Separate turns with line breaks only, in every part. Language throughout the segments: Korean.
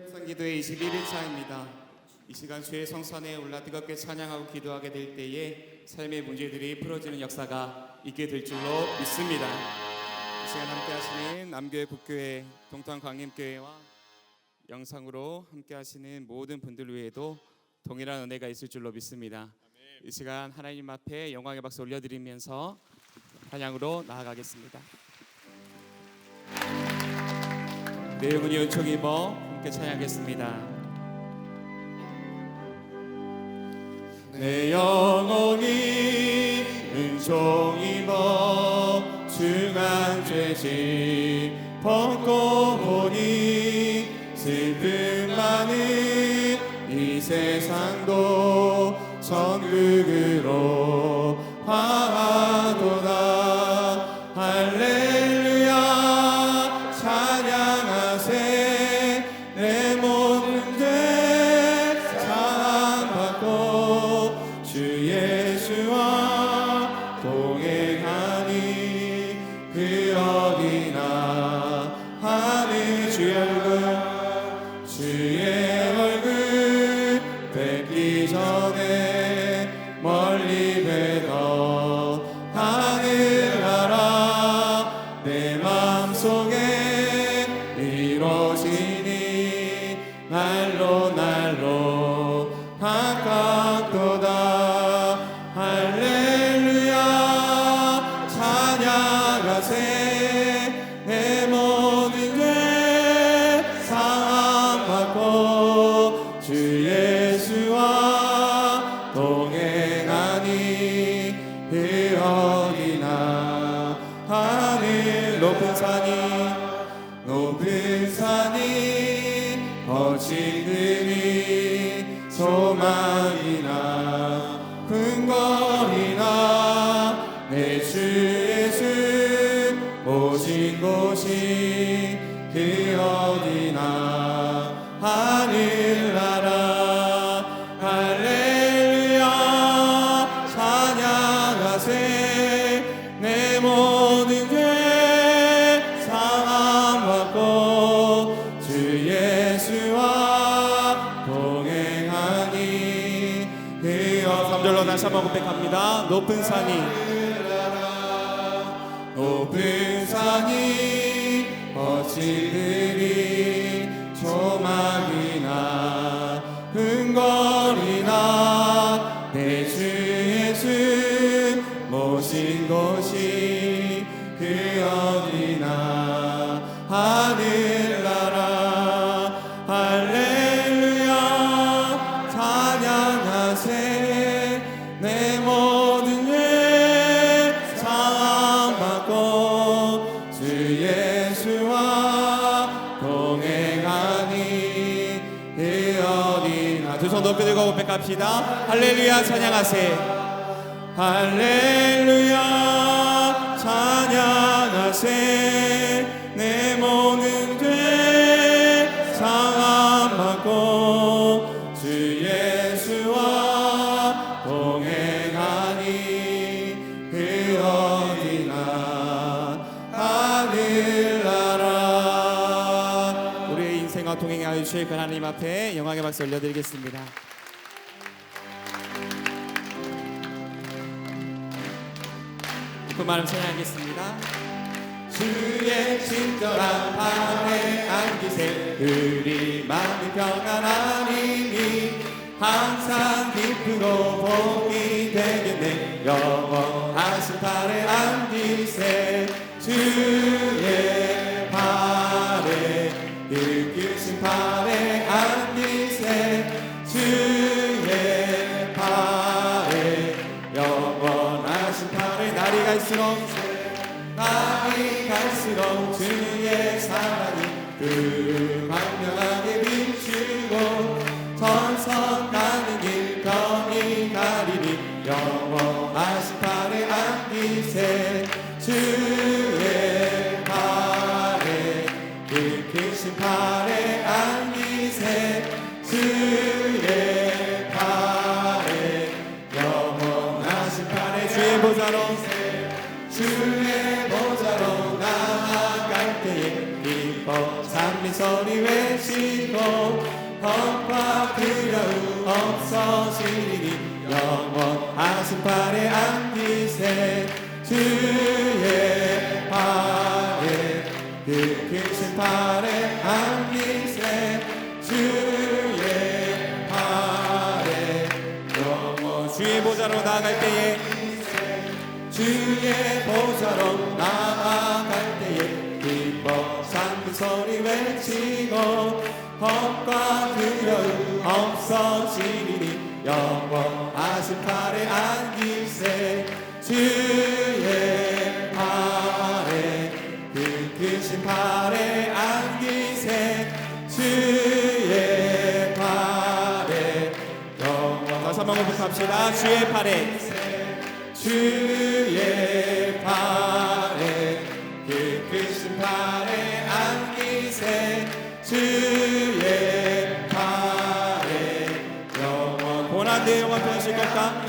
성기도의 21일차입니다. 이 시간 주의 성산에 올라 뜨겁게 찬양하고 기도하게 될 때에 삶의 문제들이 풀어지는 역사가 있게 될 줄로 믿습니다. 이 시간 함께 하시는 남교회 북교회 동탄광림교회와 영상으로 함께 하시는 모든 분들 위에도 동일한 은혜가 있을 줄로 믿습니다. 이 시간 하나님 앞에 영광의 박수 올려드리면서 찬양으로 나아가겠습니다. 내 영혼이 은총 입어 함께 찬양하겠습니다. 내 영혼이 은총 입어 중한 죄짐 벗고 보니 슬픔 많은 이 세상도 천국으로 화하도다. 할렐루야 찬양하세. 내 모든 죄 사함받고 주 예수와 동행하니 그 어디나 하늘 주의 얼굴 뵙기 전에 멀리 뵈어 하늘나라 내 맘속에 이루어지니 날로 가깝도다. 할렐루야 찬양하세. 내 모든 죄 사함받고 주 예수와 동행하니 그 어디나 하늘 높은 산이 거친들이 소망이나 근거리나 내 주 예수 모신 곳이 그 어디나 하늘나라. 할렐루야 찬양하세. 내 모든 죄 사함받고 주 예수와 동행하니 그 3절로 다시 한번 고백합니다. 높은 산이 거친들이 조망이나 근거리나 내 주 예수 모신 곳이 그 어디나 하늘나라. 할렐루야 찬양하세. 내 모든 죄 사함받고 주 예수와 동행하니 그 어디나. 두 손 높이 들고 고백합시다. 할렐루야 찬양하세. 할렐루야 찬양하세. 내 모든 죄 사함받고 주 예수와 동행하니 그 어디나 하늘나라. 우리의 인생과 동행하여 주실 그 하나님 앞에 영광의 박수 올려드리겠습니다. 그 마음 찬양하겠습니다. 주의 친절한 발에 안기세. 그리 마음이 평안하리니 항상 기쁘고 복이 되겠네. 영원하신 발에 안기세. 주의 발에 그 크신 발에 안기세. 주의 발에 영원하신 발에 날이 갈수록 주의 사랑이 그 광명하게 비추고 전선 가는 길 편히 가리니 영원하신 발에 안기세. 주의 발에 그 크신 발에 안기세. 주의 발에 영원하신 발에 주의 보좌로 나아갈 때에 기뻐 찬미 소리 외치 험과 두려움 없어지리니 영원하신 팔에 안기세 주의 팔에 그 크신 팔에 안기세 주의 팔에 영원 주의 보좌로 나아갈 때에 주의 보좌로 나아갈 때에 기뻐 상큰 소리 외치고 험과 두려움 없어지리니 영원하신 팔에 안기세 주의 팔에 그 크신 팔에 안기세 주의 팔에 영원 다시 한번 고백합시다. 주의 팔에 주의 팔에 그 크신 팔에 안기세 주의 팔에 영원 고난 내 영혼 편이실 것과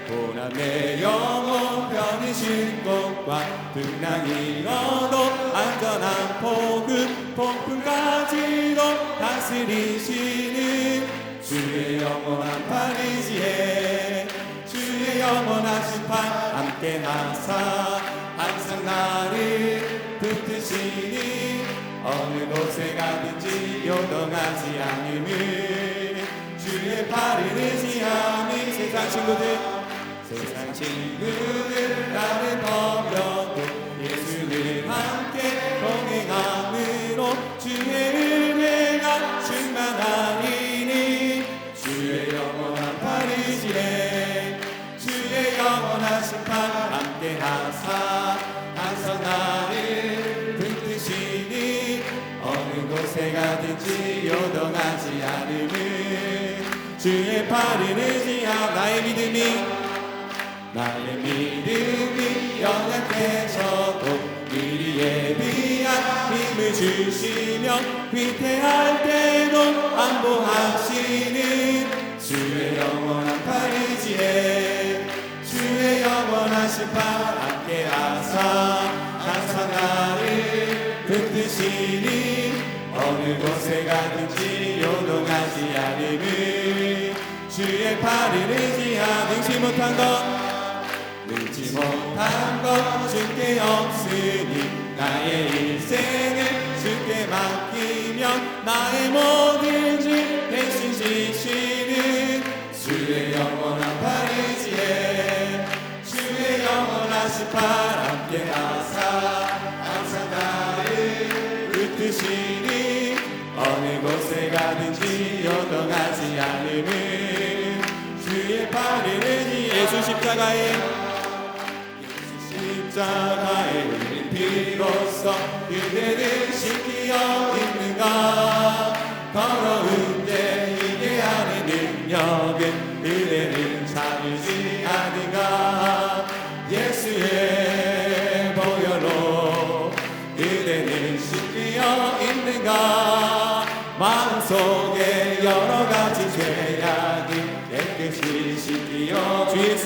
고난 내 영혼 편이실 것과 등락이 일어도 안전한 복음 폭풍까지도 다스리시는 주의 영원한 팔이지에 주의 영원하신 팔 함께 하사 항상 나를 붙드시니 어느 곳에 가든지 요동하지 않음을 주의 팔을 의지하니 세상 친구들 나를 버려도 예수를 함께 동행함으로 주의 은혜가 충만하리니 주의 영원한 팔이지에 주의 영원하신 팔 함께 하사 항상 나를 붙드시니 어느 곳에 가든지 요동하지 않음을 주의 팔을 의지하 나의 믿음이 연약해져도 미리 예비한 힘을 주시며 위태할 때도 안보하시는 주의 영원한 팔이지에 주의 영원하신 팔 함께 하사 항상 나를 붙드시니 어느 곳에 가든지 요동하지 않음을 주의 팔을 의지하 능치 못한 것 주께 없으니 나의 인생을 주께 맡기며 나의 모든 죄 대신 지시는 주의 영원한 팔이지에 주의 영원하신 팔 함께 하사 항상 나를 붙드시니 어느 곳에 가든지 요동하지 않음을 주의 팔을 의지 예수 십자가에 흘린 피로써 그대를 씻기어 있는가 더러운 데 이게 하는 능력은 그대를 참지 않은가 예수의 보혈로 그대를 씻기어 있는가 마음속에 여러가지 죄악이 깨끗이 씻기어 주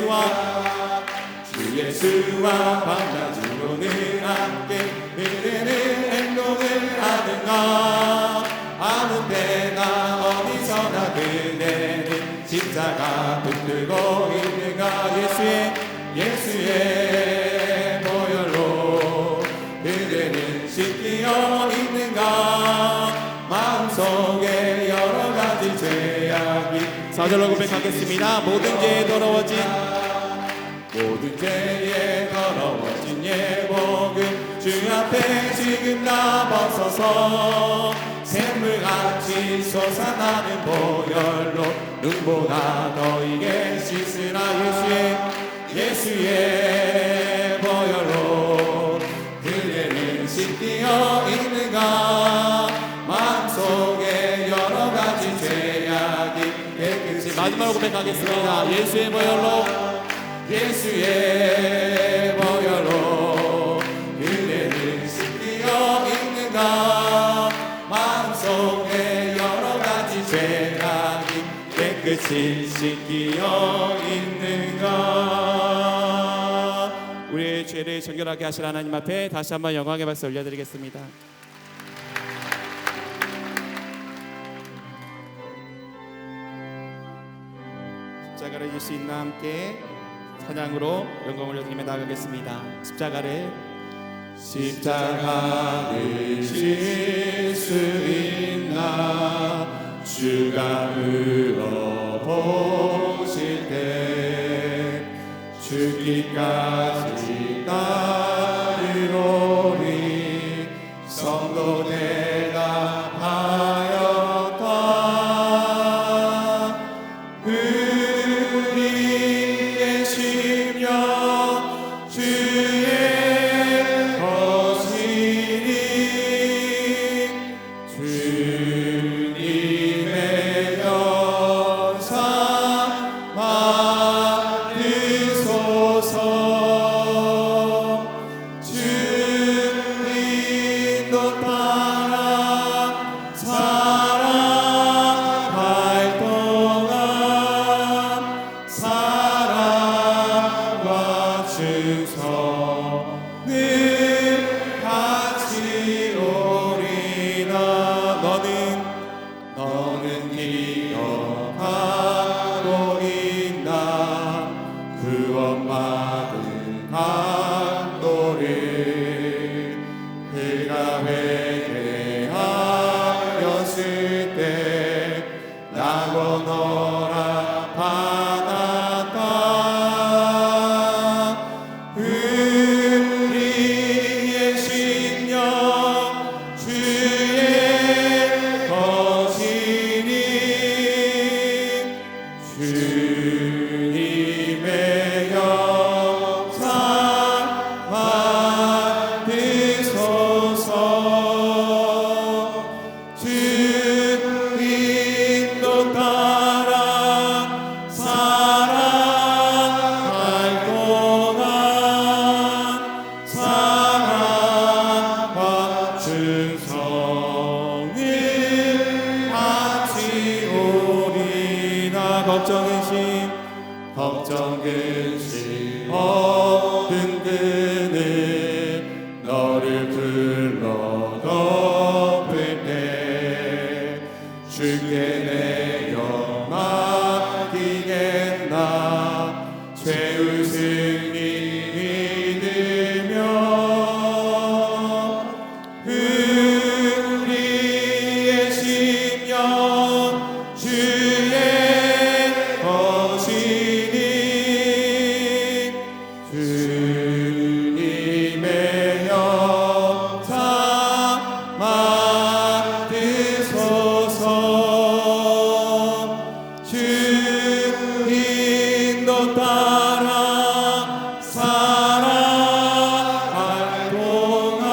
예수와 밤낮으로는 함께 그대는 행동을 하는가 아무 때나 어디서나 그대는 십자가 붙들고 있는가 예수의 보혈로 그대는 씻기어 있는가 마음속에 여러가지 죄악이 4절로 고백하겠습니다. 모든 죄에 더러워진 예복음 주 앞에 지금 다 벗어서 샘물같이 솟아나는 보혈로 눈보다 너에게 씻으라 예수의 보혈로 그대는 씻기어 있는가 마음속에 여러가지 죄악이 깨끗이 마지막으로 고백하겠습니다. 예수의 보혈로 그대를 씻기어 있는가 마음속에 여러가지 죄악이 깨끗이 씻기어 있는가 우리의 죄를 정결하게 하실 하나님 앞에 다시 한번 영광의 박수 올려드리겠습니다. 십자가를 질 수 있나 함께 찬양으로 영광을 올려드리며 나아가겠습니다. 십자가를 질 수 있나 주가 물어보실 때 죽기까지 따르노니 성도 대답하였다. 우리의 심령 주의 것이니 주님의 영상 받으소서. 주님도 따라 살아갈 동안 사랑과 충성을 같이 오리나. 너는 기억하고 있나 구원받은 강도를 그가 회개하였을 때 나고 너라 받았다. 우리의 심령 주의 것이니 주님의 영상 받으소서. 주님도 따라 살아갈 동안 사랑과 충성을 같이 오리나. 걱정 근심 없는 그는 너를 불러 덮을 때 주께 내 영혼 맡기겠나. 죄의 승리 믿으며 우리의 심령 주의 것이니 주님의 영상 받으소서. 주님도 따라 살아갈 동안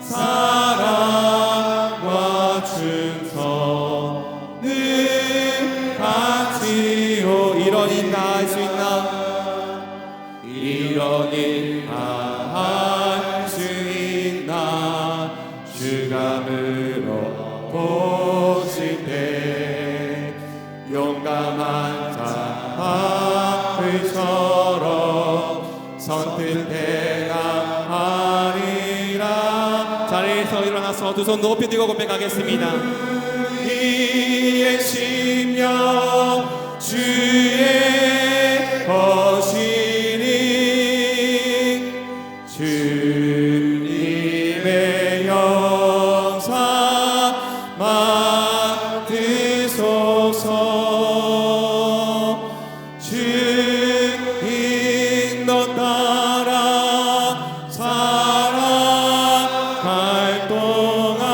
사랑과 충성을 같이 이런 일 다 할 수 있나? 이런 일 다 할 수 있나? 주가 물어보실 때 용감한 자들처럼 선뜻 대답하리라. 자리에서 일어나서 두 손 높이 들고 고백하겠습니다. 우리의 심령 주의 것이니 주님의 영상 받으소서. 주님도 따라 살아갈 동안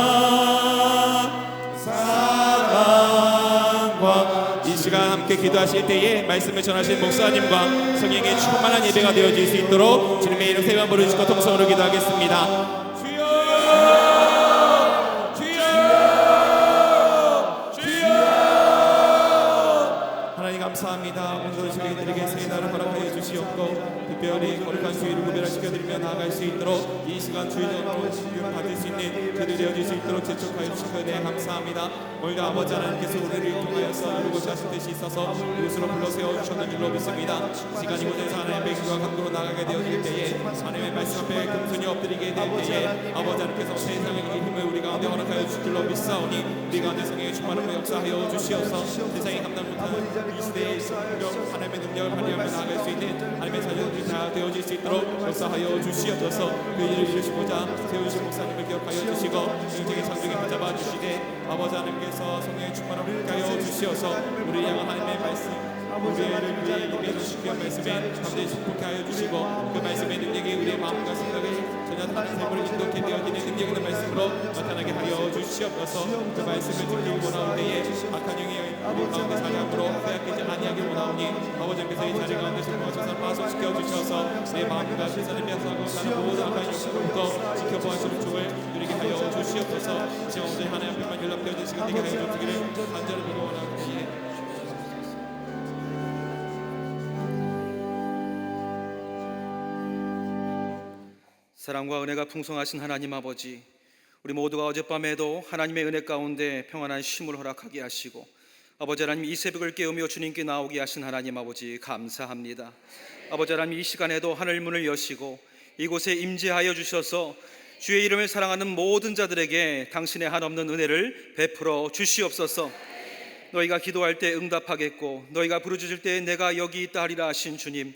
사랑과. 이 시간 함께 기도하실 때에 말씀을 전하신 목사님과 성령의 충만한 예배가 되어질 수 있도록 주님의 이름 세 번 부르시고 통성으로 기도하겠습니다. 감사합니다. 오늘 저희들에게 새 날을 허락하여 주시옵고 특별히 거룩한 주의를 구별시켜드리며 나아갈 수 있도록 이 시간 주의를 받을 수 있는 그들 되어질 수 있도록 재촉하여 주신 것에 감사합니다. 오늘도 아버지 하나님께서 우리를 통하여서 이루고자 하신 뜻이 있어서 이곳으로 불러세워 주셨는 줄로 믿습니다. 시간이 모든 하나님의 백성과 강도로 나가게 되어질 때에 하나님의 말씀 앞에 금손이 엎드리게 될 때에 아버지 하나님께서 세상의 힘을 우리 가운데 허락하여 주실 줄로 믿사오니 우리 가운데 성령의 충만함으로 역사하여 주시옵소서. 세상이 감당 못하는 이 시대의 성령 하나님의 능력을 발휘하며 나아갈 수 있는 하나님의 자녀들이 다 되어질 수 있도록 역사하여 주시옵소서. 그 일을 이루시고자 세우신 목사님을 기억하여 주시고 영적인 장중에 붙잡아 주시되 아버지 하나님께서 성령의 충만함을 함께 하여 주시어서 우리를 향한 하나님의 말씀 우리를 위해 임해 주신 그 말씀에 감대히 축복해 하여 주시고 그 말씀의 능력이 우리의 마음과 생각을 전혀 다른 삶으로 인도케 되어지는 능력 있는 말씀으로 나타나게 하여 주시옵소서. 그 말씀을 듣기 원하올 때에 악한 영이 우리 가운데 자리함으로 빼앗기지 아니하길 원하오니 아버지께서 이 자리 가운데 성공하셔서 파손시켜 주셔서 내 마음과 시선을 빼앗아가고 나는 모든 악한 영으로부터 지켜보시는 주를 누리게 하여 주시옵소서. 지금 오늘 하나님 앞에만 연락되어진 시간 되게 하여 주시기를 간절히 기도원하옵니
사랑과 은혜가 풍성하신 하나님 아버지, 우리 모두가 어젯밤에도 하나님의 은혜 가운데 평안한 쉼을 허락하게 하시고 아버지 하나님 이 새벽을 깨우며 주님께 나오게 하신 하나님 아버지 감사합니다. 아버지 하나님 이 시간에도 하늘문을 여시고 이곳에 임재하여 주셔서 주의 이름을 사랑하는 모든 자들에게 당신의 한없는 은혜를 베풀어 주시옵소서. 너희가 기도할 때 응답하겠고 너희가 부르짖을 때 내가 여기 있다 하리라 하신 주님,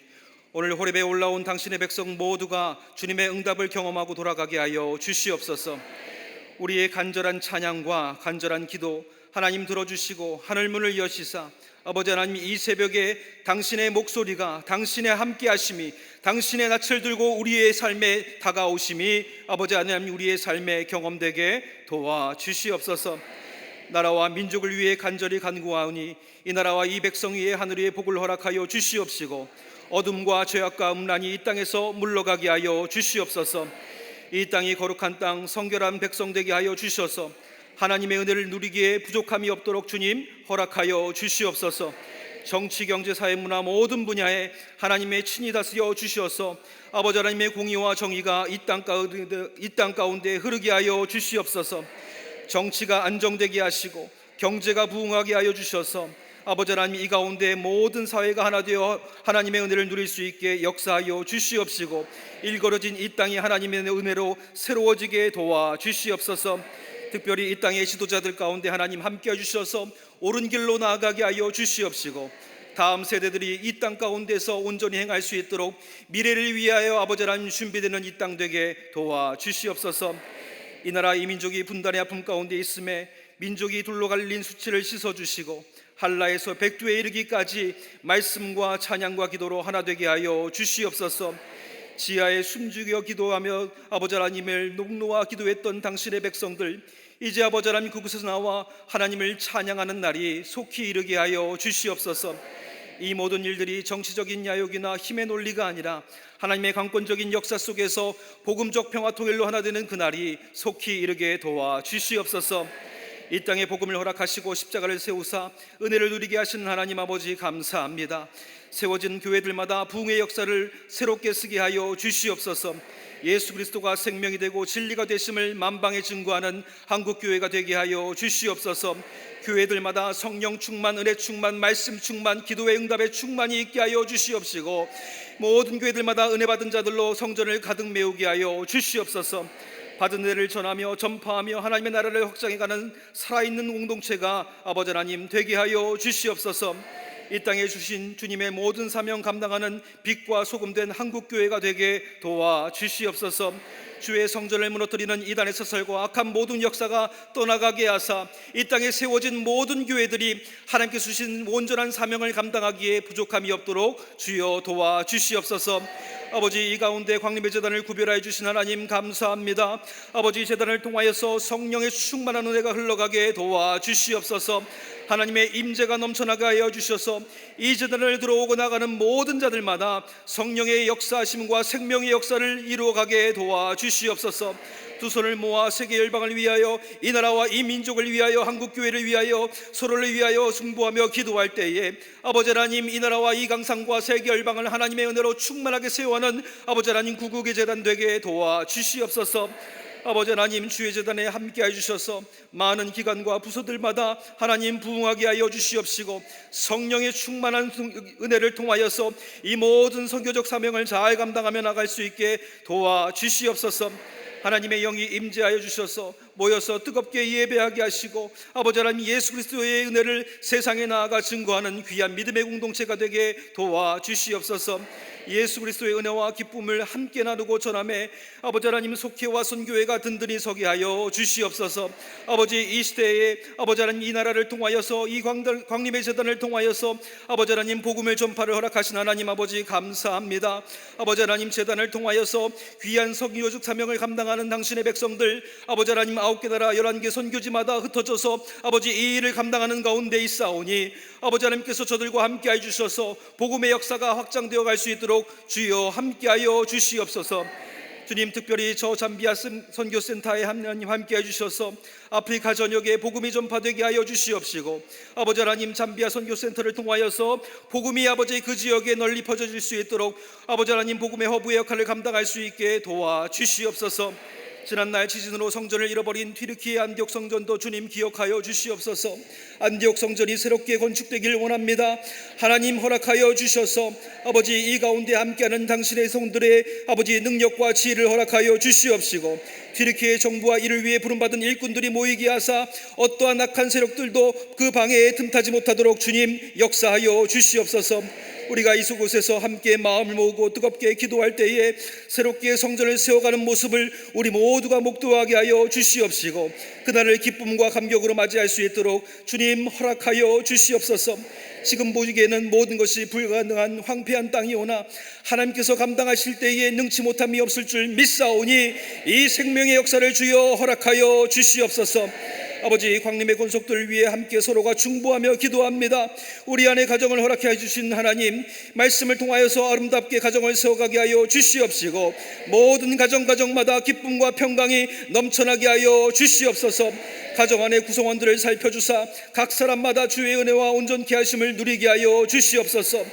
오늘 호렙에 올라온 당신의 백성 모두가 주님의 응답을 경험하고 돌아가게 하여 주시옵소서. 우리의 간절한 찬양과 간절한 기도 하나님 들어주시고 하늘문을 여시사 아버지 하나님 이 새벽에 당신의 목소리가 당신의 함께하심이 당신의 낯을 들고 우리의 삶에 다가오심이 아버지 하나님 우리의 삶에 경험되게 도와주시옵소서. 나라와 민족을 위해 간절히 간구하오니 이 나라와 이 백성 위에 하늘 위의 복을 허락하여 주시옵시고 어둠과 죄악과 음란이 이 땅에서 물러가게 하여 주시옵소서. 이 땅이 거룩한 땅 성결한 백성 되게 하여 주셔서 하나님의 은혜를 누리기에 부족함이 없도록 주님 허락하여 주시옵소서. 정치, 경제, 사회, 문화 모든 분야에 하나님의 친히 다스려 주시어서 아버지 하나님의 공의와 정의가 이 땅 가운데 흐르게 하여 주시옵소서. 정치가 안정되게 하시고 경제가 부흥하게 하여 주셔서 아버지 하나님 이 가운데 모든 사회가 하나 되어 하나님의 은혜를 누릴 수 있게 역사하여 주시옵시고 일거러진 이 땅이 하나님의 은혜로 새로워지게 도와주시옵소서. 특별히 이 땅의 지도자들 가운데 하나님 함께 해주셔서 옳은 길로 나아가게 하여 주시옵시고 다음 세대들이 이 땅 가운데서 온전히 행할 수 있도록 미래를 위하여 아버지 하나님 준비되는 이 땅 되게 도와주시옵소서. 이 나라 이 민족이 분단의 아픔 가운데 있음에 민족이 둘로 갈린 수치를 씻어주시고 한라에서 백두에 이르기까지 말씀과 찬양과 기도로 하나 되게 하여 주시옵소서. 지하에 숨죽여 기도하며 아버지 하나님을 녹노와 기도했던 당신의 백성들 이제 아버지 하나님 그곳에서 나와 하나님을 찬양하는 날이 속히 이르게 하여 주시옵소서. 이 모든 일들이 정치적인 야욕이나 힘의 논리가 아니라 하나님의 강권적인 역사 속에서 복음적 평화 통일로 하나 되는 그날이 속히 이르게 도와주시옵소서. 이 땅에 복음을 허락하시고 십자가를 세우사 은혜를 누리게 하시는 하나님 아버지 감사합니다. 세워진 교회들마다 부흥의 역사를 새롭게 쓰게 하여 주시옵소서. 예수 그리스도가 생명이 되고 진리가 되심을 만방에 증거하는 한국교회가 되게 하여 주시옵소서. 교회들마다 성령 충만, 은혜 충만, 말씀 충만, 기도의 응답의 충만이 있게 하여 주시옵시고 모든 교회들마다 은혜 받은 자들로 성전을 가득 메우게 하여 주시옵소서. 받은 은혜를 전하며 전파하며 하나님의 나라를 확장해가는 살아있는 공동체가 아버지 하나님 되게 하여 주시옵소서. 이 땅에 주신 주님의 모든 사명 감당하는 빛과 소금된 한국교회가 되게 도와주시옵소서. 주의 성전을 무너뜨리는 이단의 사설과 악한 모든 역사가 떠나가게 하사 이 땅에 세워진 모든 교회들이 하나님께 주신 온전한 사명을 감당하기에 부족함이 없도록 주여 도와주시옵소서. 아버지 이 가운데 광림의 제단을 구별하여 주신 하나님 감사합니다. 아버지 제단을 통하여서 성령의 충만한 은혜가 흘러가게 도와주시옵소서. 하나님의 임재가 넘쳐나게 하여 주셔서 이 제단을 들어오고 나가는 모든 자들마다 성령의 역사하심과 생명의 역사를 이루어가게 도와주시옵소서. 두 손을 모아 세계 열방을 위하여 이 나라와 이 민족을 위하여 한국교회를 위하여 서로를 위하여 승부하며 기도할 때에 아버지 하나님 이 나라와 이 강산과 세계 열방을 하나님의 은혜로 충만하게 세워하는 아버지 하나님 구국의 제단 되게 도와주시옵소서. 아버지 하나님 주의 제단에 함께해 주셔서 많은 기관과 부서들마다 하나님 부흥하게 하여 주시옵시고 성령의 충만한 은혜를 통하여서 이 모든 선교적 사명을 잘 감당하며 나갈 수 있게 도와주시옵소서. 하나님의 영이 임재하여 주셔서 모여서 뜨겁게 예배하게 하시고 아버지 하나님 예수 그리스도의 은혜를 세상에 나아가 증거하는 귀한 믿음의 공동체가 되게 도와주시옵소서. 예수 그리스도의 은혜와 기쁨을 함께 나누고 전함에 아버지 하나님 속회와 선교회가 든든히 서게 하여 주시옵소서. 아버지 이 시대에 아버지 하나님 이 나라를 통하여서 이 광림의 재단을 통하여서 아버지 하나님 복음의 전파를 허락하신 하나님 아버지 감사합니다. 아버지 하나님 재단을 통하여서 귀한 선교적 사명을 감당하는 당신의 백성들 아버지 하나님 9개 나라 11개 선교지마다 흩어져서 아버지 이 일을 감당하는 가운데 있사오니 아버지 하나님께서 저들과 함께하여 주셔서 복음의 역사가 확장되어 갈 수 있도록 주여 함께하여 주시옵소서. 주님 특별히 저 잠비아 선교센터에 하나님 함께해 주셔서 아프리카 전역에 복음이 전파되게 하여 주시옵시고 아버지 하나님 잠비아 선교센터를 통하여서 복음이 아버지 그 지역에 널리 퍼져질 수 있도록 아버지 하나님 복음의 허브의 역할을 감당할 수 있게 도와주시옵소서. 지난날 지진으로 성전을 잃어버린 튀르키예 안디옥 성전도 주님 기억하여 주시옵소서. 안디옥 성전이 새롭게 건축되길 원합니다. 하나님 허락하여 주셔서 아버지 이 가운데 함께하는 당신의 성들의 아버지 능력과 지혜를 허락하여 주시옵시고 튀르키예 정부와 이를 위해 부름받은 일꾼들이 모이게 하사 어떠한 악한 세력들도 그 방해에 틈타지 못하도록 주님 역사하여 주시옵소서. 우리가 이곳에서 함께 마음을 모으고 뜨겁게 기도할 때에 새롭게 성전을 세워가는 모습을 우리 모두가 목도하게 하여 주시옵시고 그날을 기쁨과 감격으로 맞이할 수 있도록 주님 허락하여 주시옵소서. 지금 보기에는 모든 것이 불가능한 황폐한 땅이 오나 하나님께서 감당하실 때에 능치 못함이 없을 줄 믿사오니 이 생명의 역사를 주여 허락하여 주시옵소서. 아버지 광림의 권속들을 위해 함께 서로가 중보하며 기도합니다. 우리 안에 가정을 허락해 주신 하나님 말씀을 통하여서 아름답게 가정을 세워가게 하여 주시옵시고 모든 가정마다 기쁨과 평강이 넘쳐나게 하여 주시옵소서. 가정 안의 구성원들을 살펴주사 각 사람마다 주의 은혜와 온전케 하심을 누리게 하여 주시옵소서.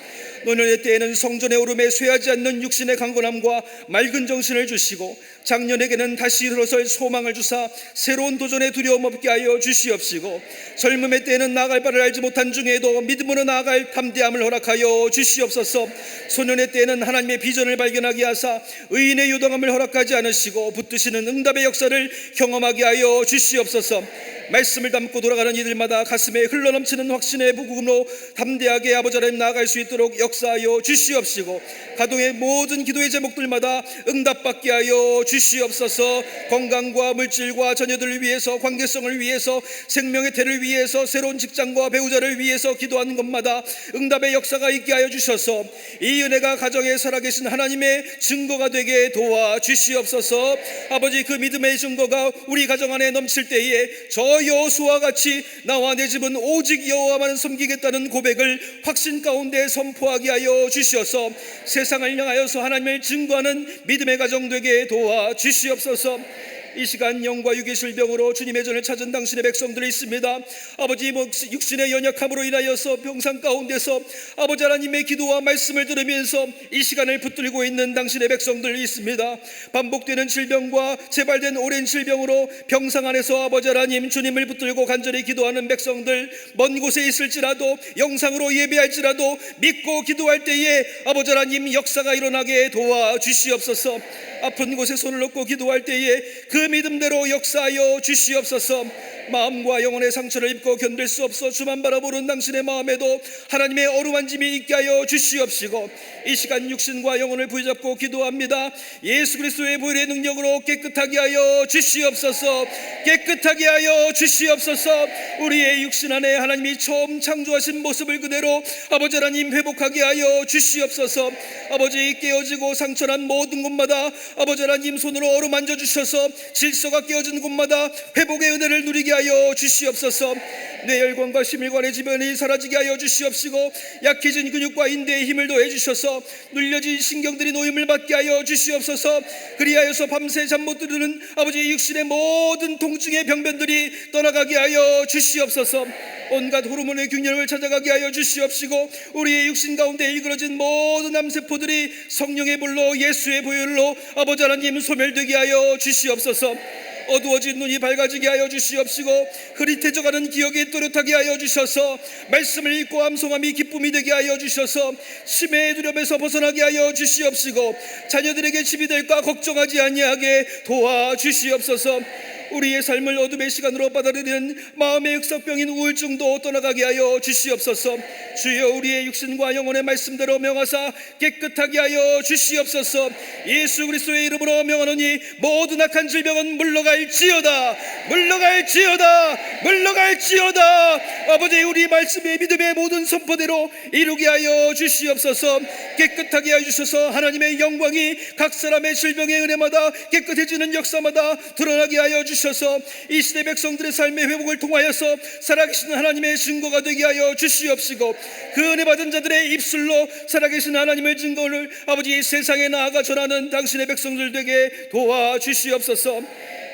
노년의 때에는 성전의 오름에 쇠하지 않는 육신의 강건함과 맑은 정신을 주시고 장년에게는 다시 일어설 소망을 주사 새로운 도전에 두려움 없게 하여 주시옵시고 젊음의 때에는 나아갈 바를 알지 못한 중에도 믿음으로 나아갈 담대함을 허락하여 주시옵소서. 소년의 때에는 하나님의 비전을 발견하게 하사 의인의 요동함을 허락하지 않으시고 붙드시는 응답의 역사를 경험하게 하여 주시옵소서. 말씀을 담고 돌아가는 이들마다 가슴에 흘러넘치는 확신의 부금으로 담대하게 아버지 하나님 나아갈 수 있도록 역사하여 주시옵시고 가동의 모든 기도의 제목들마다 응답받게 하여 주시옵소서. 건강과 물질과 자녀들을 위해서 관계성을 위해서 생명의 태를 위해서 새로운 직장과 배우자를 위해서 기도하는 것마다 응답의 역사가 있게 하여 주셔서 이 은혜가 가정에 살아계신 하나님의 증거가 되게 도와주시옵소서. 아버지 그 믿음의 증거가 우리 가정 안에 넘칠 때에 저 여호수아와 같이 나와 내 집은 오직 여호와만 섬기겠다는 고백을 확신 가운데 선포하게 하여 주시어서 세상을 향하여서 하나님을 증거하는 믿음의 가정 되게 도와주시옵소서. 이 시간 영과 육의 질병으로 주님의 전을 찾은 당신의 백성들이 있습니다. 아버지 육신의 연약함으로 인하여서 병상 가운데서 아버지 하나님의 기도와 말씀을 들으면서 이 시간을 붙들고 있는 당신의 백성들이 있습니다. 반복되는 질병과 재발된 오랜 질병으로 병상 안에서 아버지 하나님 주님을 붙들고 간절히 기도하는 백성들, 먼 곳에 있을지라도 영상으로 예배할지라도 믿고 기도할 때에 아버지 하나님 역사가 일어나게 도와주시옵소서. 아픈 곳에 손을 놓고 기도할 때에 그 믿음대로 역사하여 주시옵소서. 마음과 영혼의 상처를 입고 견딜 수 없어 주만 바라보는 당신의 마음에도 하나님의 어루만짐이 있게 하여 주시옵시고 이 시간 육신과 영혼을 부여잡고 기도합니다. 예수 그리스도의 보혈의 능력으로 깨끗하게 하여 주시옵소서. 깨끗하게 하여 주시옵소서. 우리의 육신 안에 하나님이 처음 창조하신 모습을 그대로 아버지 하나님 회복하게 하여 주시옵소서. 아버지 깨어지고 상처난 모든 곳마다 아버지 하나님 손으로 어루만져 주셔서 질서가 깨어진 곳마다 회복의 은혜를 누리게 하여 주시옵소서. 뇌혈관과 심혈관의 질병이 사라지게 하여 주시옵시고 약해진 근육과 인대에 힘을 더해 주셔서 눌려진 신경들이 노임을 받게 하여 주시옵소서. 그리하여서 밤새 잠 못 드는 아버지 육신의 모든 통증의 병변들이 떠나가게 하여 주시옵소서. 온갖 호르몬의 균열을 찾아가게 하여 주시옵시고 우리의 육신 가운데 일그러진 모든 암세포들이 성령의 불로 예수의 보혈로 아버지 하나님 소멸되게 하여 주시옵소서. 어두워진 눈이 밝아지게 하여 주시옵시고 흐릿해져가는 기억이 또렷하게 하여 주셔서 말씀을 읽고 암송함이 기쁨이 되게 하여 주셔서 치매의 두려움에서 벗어나게 하여 주시옵시고 자녀들에게 집이 될까 걱정하지 아니하게 도와주시옵소서. 우리의 삶을 어둠의 시간으로 받아들이는 마음의 흑석병인 우울증도 떠나가게 하여 주시옵소서. 주여 우리의 육신과 영혼의 말씀대로 명하사 깨끗하게 하여 주시옵소서. 예수 그리스도의 이름으로 명하노니 모든 악한 질병은 물러갈지어다, 물러갈지어다, 물러갈지어다. 아버지, 우리 말씀의 믿음의 모든 선포대로 이루게 하여 주시옵소서. 깨끗하게 하여 주셔서 하나님의 영광이 각 사람의 질병의 은혜마다 깨끗해지는 역사마다 드러나게 하여 주셔서 이 시대 백성들의 삶의 회복을 통하여서 살아계신 하나님의 증거가 되게 하여 주시옵시고, 그 은혜 받은 자들의 입술로 살아계신 하나님의 증거를 아버지 세상에 나아가 전하는 당신의 백성들 되게 도와주시옵소서.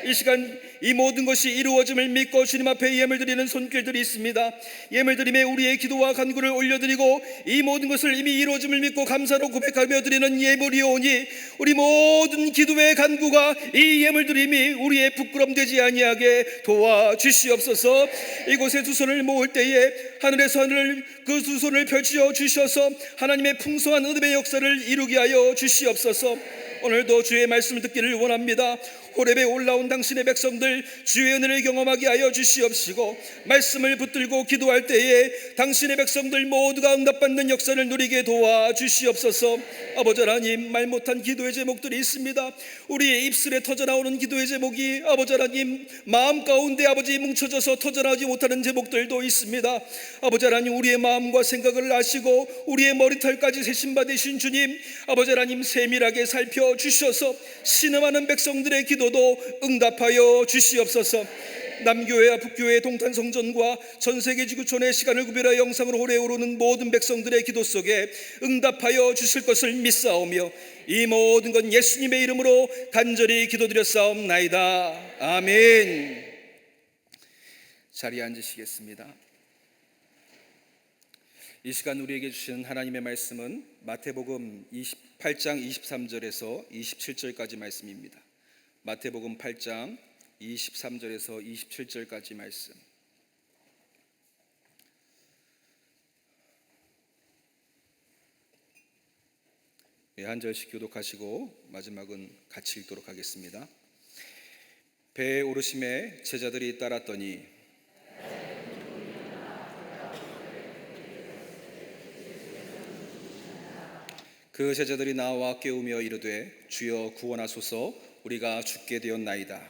이 시간 이 모든 것이 이루어짐을 믿고 주님 앞에 예물 드리는 손길들이 있습니다. 예물 드림에 우리의 기도와 간구를 올려드리고 이 모든 것을 이미 이루어짐을 믿고 감사로 고백하며 드리는 예물이오니 우리 모든 기도의 간구가 이 예물 드림이 우리의 부끄럼 되지 아니하게 도와주시옵소서. 이곳에 두 손을 모을 때에 하늘에서 하늘을 그 두 손을 펼쳐 주셔서 하나님의 풍성한 은혜의 역사를 이루게 하여 주시옵소서. 오늘도 주의 말씀을 듣기를 원합니다. 호렙에 올라온 당신의 백성들 주의 은혜를 경험하게 하여 주시옵시고, 말씀을 붙들고 기도할 때에 당신의 백성들 모두가 응답받는 역사를 누리게 도와주시옵소서. 아버지 하나님, 말 못한 기도의 제목들이 있습니다. 우리의 입술에 터져나오는 기도의 제목이 아버지 하나님 마음 가운데 아버지 뭉쳐져서 터져나오지 못하는 제목들도 있습니다. 아버지 하나님, 우리의 마음과 생각을 아시고 우리의 머리털까지 세신 받으신 주님, 아버지 하나님 세밀하게 살펴주셔서 신음하는 백성들의 기도도 응답하여 주시옵소서. 남교회와 북교회 동탄성전과 전세계 지구촌의 시간을 구별하여 영상으로 오래 오르는 모든 백성들의 기도 속에 응답하여 주실 것을 믿사오며 이 모든 건 예수님의 이름으로 간절히 기도드렸사옵나이다. 아멘. 자리에 앉으시겠습니다. 이 시간 우리에게 주시는 하나님의 말씀은 마태복음 28장 23절에서 27절까지 말씀입니다. 마태복음 8장 23절에서 27절까지 말씀. 한 절씩 교독하시고 마지막은 같이 읽도록 하겠습니다. 배에 오르심에 제자들이 따랐더니 그 제자들이 나와 깨우며 이르되 주여 구원하소서, 우리가 죽게 되었나이다.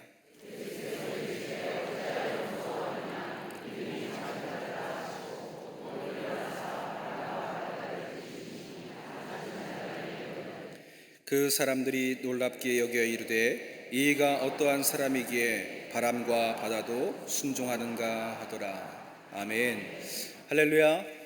그 사람들이 놀랍게 여겨 이르되 이가 어떠한 사람이기에 바람과 바다도 순종하는가 하더라. 아멘. 할렐루야.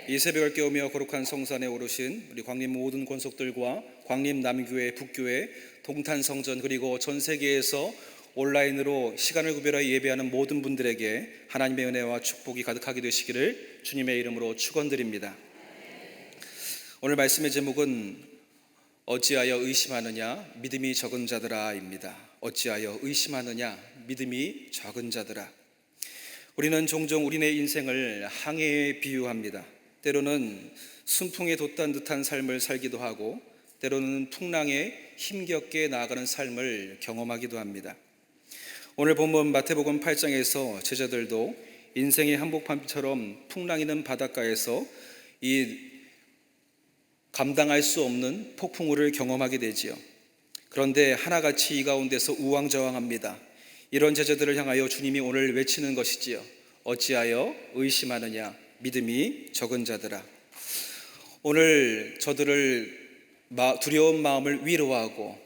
이 새벽을 깨우며 거룩한 성산에 오르신 우리 광림 모든 권속들과 광림 남교회, 북교회, 동탄성전 그리고 전 세계에서 온라인으로 시간을 구별하여 예배하는 모든 분들에게 하나님의 은혜와 축복이 가득하게 되시기를 주님의 이름으로 축원드립니다. 오늘 말씀의 제목은 어찌하여 의심하느냐 믿음이 적은 자들아입니다. 어찌하여 의심하느냐 믿음이 적은 자들아. 우리는 종종 우리네 인생을 항해에 비유합니다. 때로는 순풍에 돛단 듯한 삶을 살기도 하고 때로는 풍랑에 힘겹게 나아가는 삶을 경험하기도 합니다. 오늘 본문 마태복음 8장에서 제자들도 인생의 한복판처럼 풍랑이는 바닷가에서 이 감당할 수 없는 폭풍우를 경험하게 되지요. 그런데 하나같이 이 가운데서 우왕좌왕합니다. 이런 제자들을 향하여 주님이 오늘 외치는 것이지요. 어찌하여 의심하느냐 믿음이 적은 자들아. 오늘 저들을 두려운 마음을 위로하고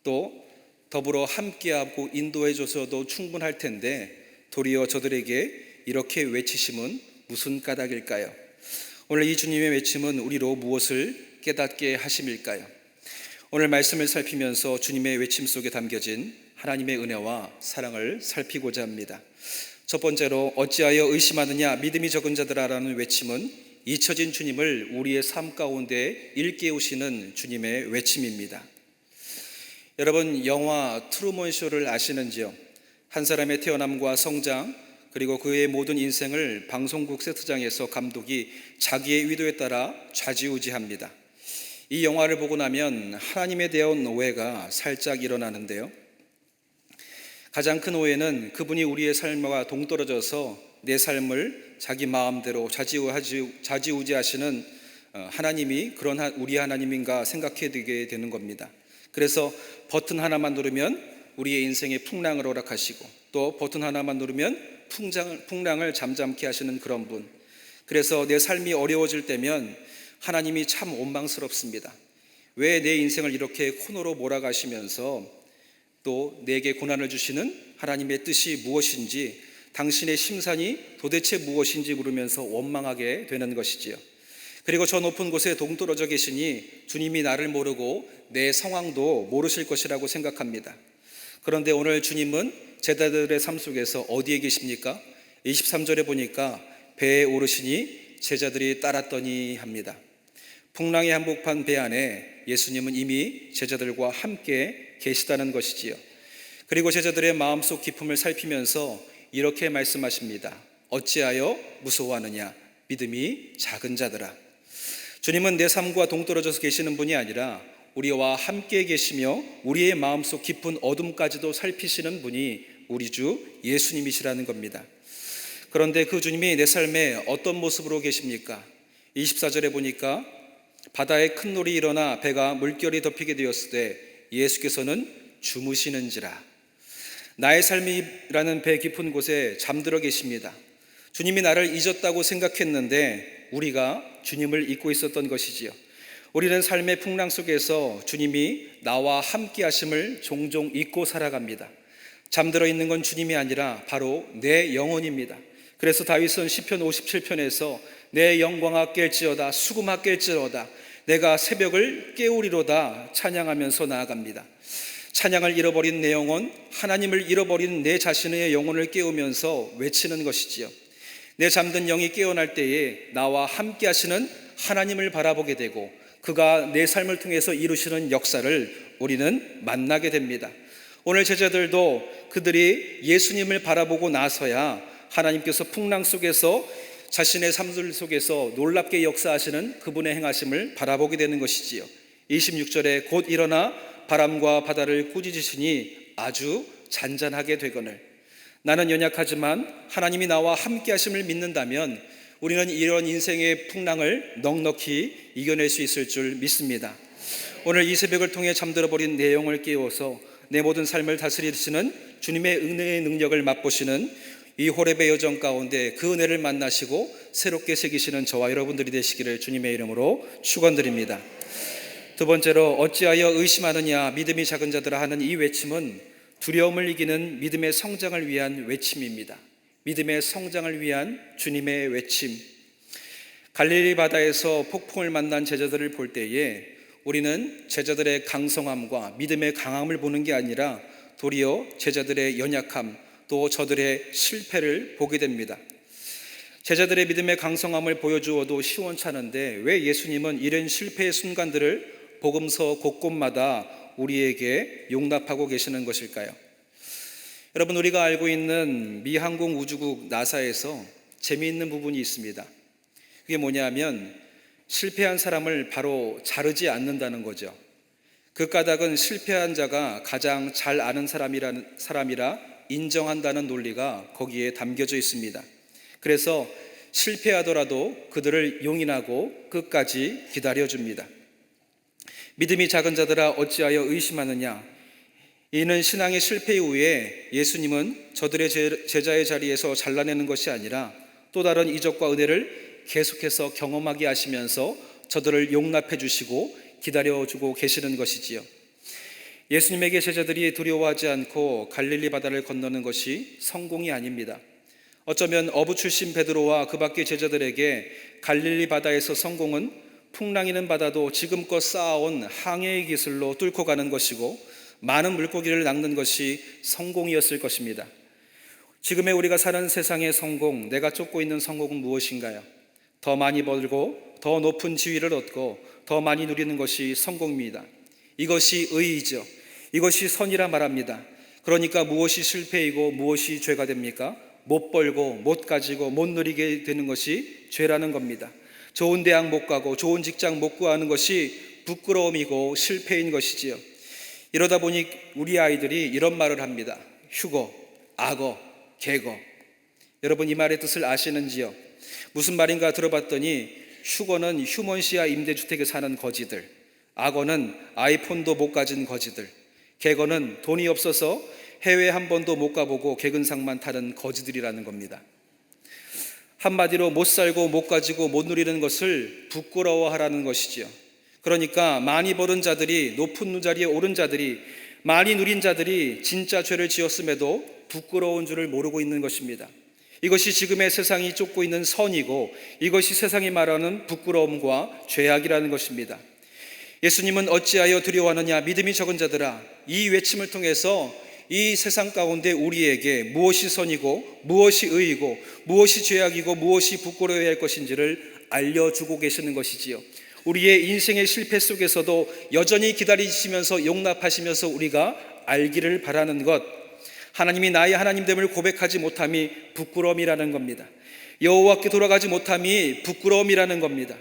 또 더불어 함께하고 인도해 줘서도 충분할 텐데 도리어 저들에게 이렇게 외치심은 무슨 까닭일까요? 오늘 이 주님의 외침은 우리로 무엇을 깨닫게 하심일까요? 오늘 말씀을 살피면서 주님의 외침 속에 담겨진 하나님의 은혜와 사랑을 살피고자 합니다. 첫 번째로 어찌하여 의심하느냐 믿음이 적은 자들아라는 외침은 잊혀진 주님을 우리의 삶 가운데 일깨우시는 주님의 외침입니다. 여러분, 영화 트루먼 쇼를 아시는지요? 한 사람의 태어남과 성장 그리고 그의 모든 인생을 방송국 세트장에서 감독이 자기의 의도에 따라 좌지우지합니다. 이 영화를 보고 나면 하나님에 대한 오해가 살짝 일어나는데요. 가장 큰 오해는 그분이 우리의 삶과 동떨어져서 내 삶을 자기 마음대로 좌지우지하시는 하나님이 그런 우리 하나님인가 생각해 되게 되는 겁니다. 그래서 버튼 하나만 누르면 우리의 인생에 풍랑을 허락하시고 또 버튼 하나만 누르면 풍랑을 잠잠케 하시는 그런 분. 그래서 내 삶이 어려워질 때면 하나님이 참 원망스럽습니다. 왜 내 인생을 이렇게 코너로 몰아가시면서 또 내게 고난을 주시는 하나님의 뜻이 무엇인지, 당신의 심산이 도대체 무엇인지 물으면서 원망하게 되는 것이지요. 그리고 저 높은 곳에 동떨어져 계시니 주님이 나를 모르고 내 상황도 모르실 것이라고 생각합니다. 그런데 오늘 주님은 제자들의 삶 속에서 어디에 계십니까? 23절에 보니까 배에 오르시니 제자들이 따랐더니 합니다. 풍랑의 한복판 배 안에 예수님은 이미 제자들과 함께 계시다는 것이지요. 그리고 제자들의 마음속 기품을 살피면서 이렇게 말씀하십니다. 어찌하여 무서워하느냐? 믿음이 작은 자들아. 주님은 내 삶과 동떨어져서 계시는 분이 아니라 우리와 함께 계시며 우리의 마음속 깊은 어둠까지도 살피시는 분이 우리 주 예수님이시라는 겁니다. 그런데 그 주님이 내 삶에 어떤 모습으로 계십니까? 24절에 보니까 바다에 큰 놀이 일어나 배가 물결이 덮이게 되었을 때 예수께서는 주무시는지라. 나의 삶이라는 배 깊은 곳에 잠들어 계십니다. 주님이 나를 잊었다고 생각했는데 우리가 주님을 잊고 있었던 것이지요. 우리는 삶의 풍랑 속에서 주님이 나와 함께 하심을 종종 잊고 살아갑니다. 잠들어 있는 건 주님이 아니라 바로 내 영혼입니다. 그래서 다윗은 시편 57편에서 내 영광아 깰지어다 수금아 깰지어다 내가 새벽을 깨우리로다 찬양하면서 나아갑니다. 찬양을 잃어버린 내 영혼, 하나님을 잃어버린 내 자신의 영혼을 깨우면서 외치는 것이지요. 내 잠든 영이 깨어날 때에 나와 함께 하시는 하나님을 바라보게 되고 그가 내 삶을 통해서 이루시는 역사를 우리는 만나게 됩니다. 오늘 제자들도 그들이 예수님을 바라보고 나서야 하나님께서 풍랑 속에서 자신의 삶들 속에서 놀랍게 역사하시는 그분의 행하심을 바라보게 되는 것이지요. 26절에 곧 일어나 바람과 바다를 꾸짖으시니 아주 잔잔하게 되거늘. 나는 연약하지만 하나님이 나와 함께 하심을 믿는다면 우리는 이런 인생의 풍랑을 넉넉히 이겨낼 수 있을 줄 믿습니다. 오늘 이 새벽을 통해 잠들어버린 내 영을 깨워서 내 모든 삶을 다스리시는 주님의 은혜의 능력을 맛보시는 이 호렙의 여정 가운데 그 은혜를 만나시고 새롭게 새기시는 저와 여러분들이 되시기를 주님의 이름으로 축원드립니다. 두 번째로 어찌하여 의심하느냐 믿음이 작은 자들아 하는 이 외침은 두려움을 이기는 믿음의 성장을 위한 외침입니다. 믿음의 성장을 위한 주님의 외침. 갈릴리 바다에서 폭풍을 만난 제자들을 볼 때에 우리는 제자들의 강성함과 믿음의 강함을 보는 게 아니라 도리어 제자들의 연약함 또 저들의 실패를 보게 됩니다. 제자들의 믿음의 강성함을 보여주어도 시원찮은데 왜 예수님은 이런 실패의 순간들을 복음서 곳곳마다 우리에게 용납하고 계시는 것일까요? 여러분, 우리가 알고 있는 미 항공우주국 나사에서 재미있는 부분이 있습니다. 그게 뭐냐면 실패한 사람을 바로 자르지 않는다는 거죠. 그 까닭은 실패한 자가 가장 잘 아는 사람이라 인정한다는 논리가 거기에 담겨져 있습니다. 그래서 실패하더라도 그들을 용인하고 끝까지 기다려줍니다. 믿음이 작은 자들아 어찌하여 의심하느냐. 이는 신앙의 실패 이후에 예수님은 저들의 제자의 자리에서 잘라내는 것이 아니라 또 다른 이적과 은혜를 계속해서 경험하게 하시면서 저들을 용납해 주시고 기다려주고 계시는 것이지요. 예수님에게 제자들이 두려워하지 않고 갈릴리 바다를 건너는 것이 성공이 아닙니다. 어쩌면 어부 출신 베드로와 그 밖의 제자들에게 갈릴리 바다에서 성공은 풍랑이는 바다도 지금껏 쌓아온 항해의 기술로 뚫고 가는 것이고 많은 물고기를 낚는 것이 성공이었을 것입니다. 지금의 우리가 사는 세상의 성공, 내가 쫓고 있는 성공은 무엇인가요? 더 많이 벌고 더 높은 지위를 얻고 더 많이 누리는 것이 성공입니다. 이것이 의이죠. 이것이 선이라 말합니다. 그러니까 무엇이 실패이고 무엇이 죄가 됩니까? 못 벌고 못 가지고 못 누리게 되는 것이 죄라는 겁니다. 좋은 대학 못 가고 좋은 직장 못 구하는 것이 부끄러움이고 실패인 것이지요. 이러다 보니 우리 아이들이 이런 말을 합니다. 휴거, 악어, 개거. 여러분 이 말의 뜻을 아시는지요? 무슨 말인가 들어봤더니 휴거는 휴먼시아 임대주택에 사는 거지들, 악어는 아이폰도 못 가진 거지들, 개거는 돈이 없어서 해외 한 번도 못 가보고 개근상만 타는 거지들이라는 겁니다. 한마디로 못 살고 못 가지고 못 누리는 것을 부끄러워하라는 것이지요. 그러니까 많이 벌은 자들이, 높은 자리에 오른 자들이, 많이 누린 자들이 진짜 죄를 지었음에도 부끄러운 줄을 모르고 있는 것입니다. 이것이 지금의 세상이 쫓고 있는 선이고, 이것이 세상이 말하는 부끄러움과 죄악이라는 것입니다. 예수님은 어찌하여 두려워하느냐 믿음이 적은 자들아, 이 외침을 통해서 이 세상 가운데 우리에게 무엇이 선이고 무엇이 의이고 무엇이 죄악이고 무엇이 부끄러워야 할 것인지를 알려주고 계시는 것이지요. 우리의 인생의 실패 속에서도 여전히 기다리시면서 용납하시면서 우리가 알기를 바라는 것, 하나님이 나의 하나님됨을 고백하지 못함이 부끄러움이라는 겁니다. 여호와께 돌아가지 못함이 부끄러움이라는 겁니다.